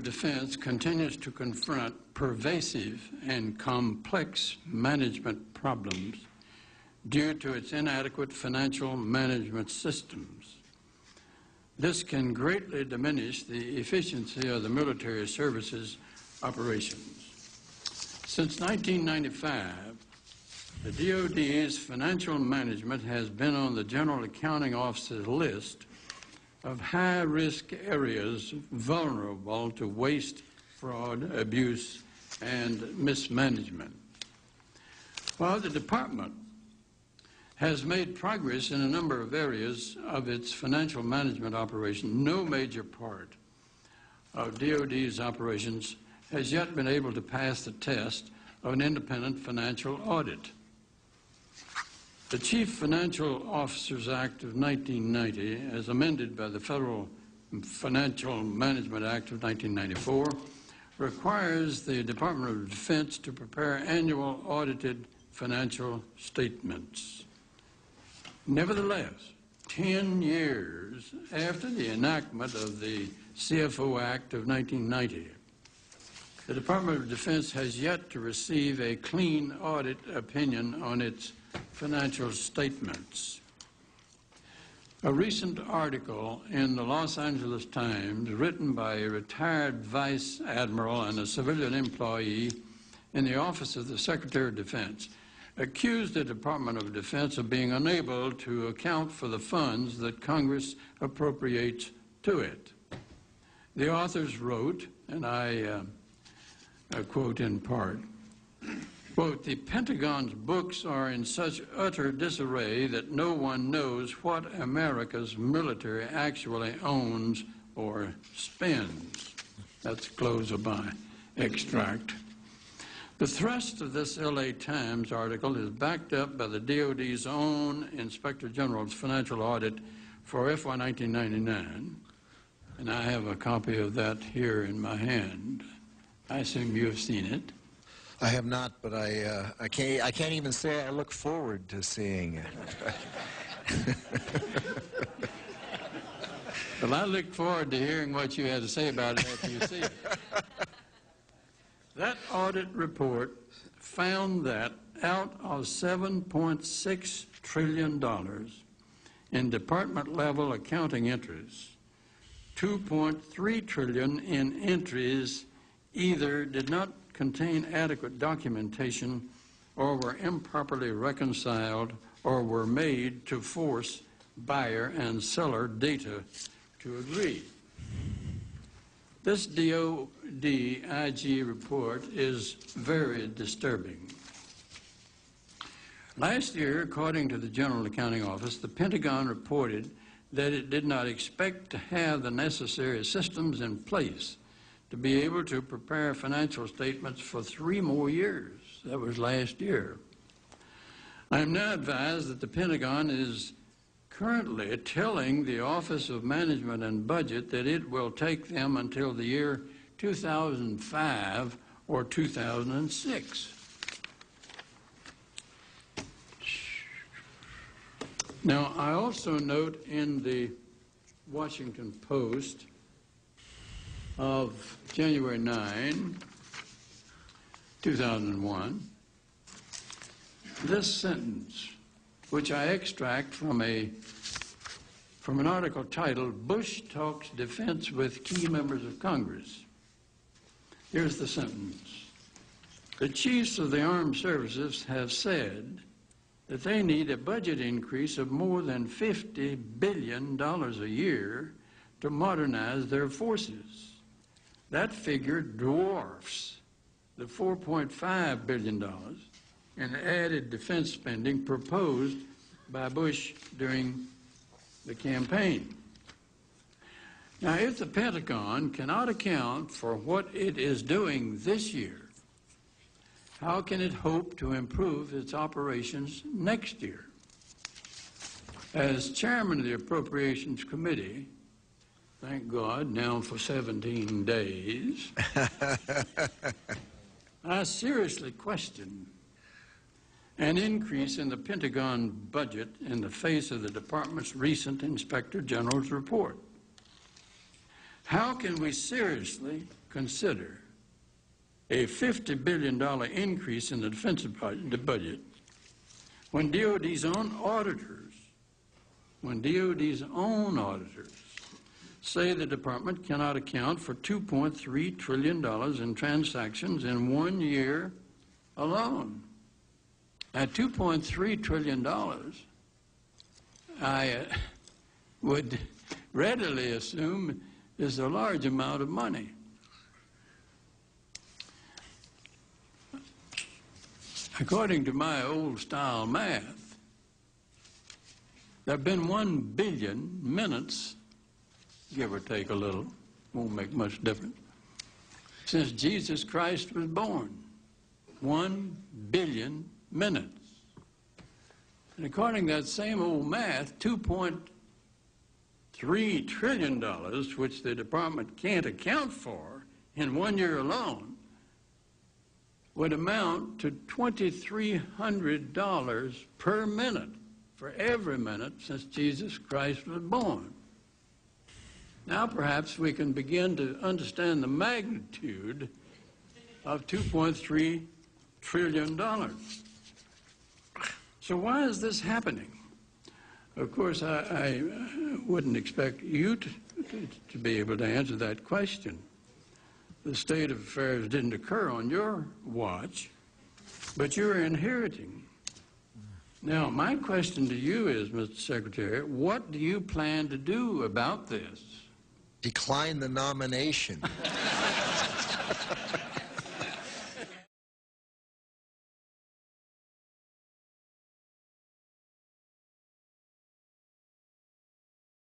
Defense continues to confront pervasive and complex management problems due to its inadequate financial management systems. This can greatly diminish the efficiency of the military services operations. Since 1995, the DoD's financial management has been on the General Accounting Office's list of high-risk areas vulnerable to waste, fraud, abuse, and mismanagement. While the Department has made progress in a number of areas of its financial management operation, no major part of DoD's operations has yet been able to pass the test of an independent financial audit. The Chief Financial Officers Act of 1990, as amended by the Federal Financial Management Act of 1994, requires the Department of Defense to prepare annual audited financial statements. Nevertheless, 10 years after the enactment of the CFO Act of 1990, the Department of Defense has yet to receive a clean audit opinion on its financial statements. A recent article in the Los Angeles Times, written by a retired vice admiral and a civilian employee in the Office of the Secretary of Defense, accused the Department of Defense of being unable to account for the funds that Congress appropriates to it. The authors wrote, and I quote in part, quote, "The Pentagon's books are in such utter disarray that no one knows what America's military actually owns or spends." That's close of my extract. The thrust of this LA Times article is backed up by the DoD's own Inspector General's financial audit for FY 1999, and I have a copy of that here in my hand. I assume you have seen it. I have not, but I can't even say I look forward to seeing it. Well, I look forward to hearing what you have to say about it after you see it. That audit report found that out of $7.6 trillion in department-level accounting entries, $2.3 trillion in entries either did not contain adequate documentation or were improperly reconciled or were made to force buyer and seller data to agree. This DoD IG report is very disturbing. Last year, according to the General Accounting Office, the Pentagon reported that it did not expect to have the necessary systems in place to be able to prepare financial statements for 3 more years. That was last year. I am now advised that the Pentagon is currently telling the Office of Management and Budget that it will take them until the year 2005 or 2006. Now, I also note in the Washington Post of January 9, 2001, this sentence, which I extract from an article titled, "Bush Talks Defense with Key Members of Congress." Here's the sentence. "The chiefs of the armed services have said that they need a budget increase of more than $50 billion a year to modernize their forces. That figure dwarfs the $4.5 billion in added defense spending proposed by Bush during the campaign." Now, if the Pentagon cannot account for what it is doing this year, how can it hope to improve its operations next year? As chairman of the Appropriations Committee, thank God, now for 17 days, I seriously question an increase in the Pentagon budget in the face of the Department's recent Inspector General's report. How can we seriously consider a $50 billion increase in the defense budget when DOD's own auditors say the department cannot account for $2.3 trillion in transactions in 1 year alone? At $2.3 trillion, I would readily assume is a large amount of money. According to my old-style math, there have been 1 billion minutes, give or take a little, won't make much difference, since Jesus Christ was born. 1 billion minutes. And according to that same old math, $2.3 trillion, which the department can't account for in 1 year alone, would amount to $2,300 per minute for every minute since Jesus Christ was born. Now perhaps we can begin to understand the magnitude of $2.3 trillion. So why is this happening? Of course, I wouldn't expect you to be able to answer that question. The state of affairs didn't occur on your watch, but you're inheriting. Now, my question to you is, Mr. Secretary, what do you plan to do about this? Decline the nomination.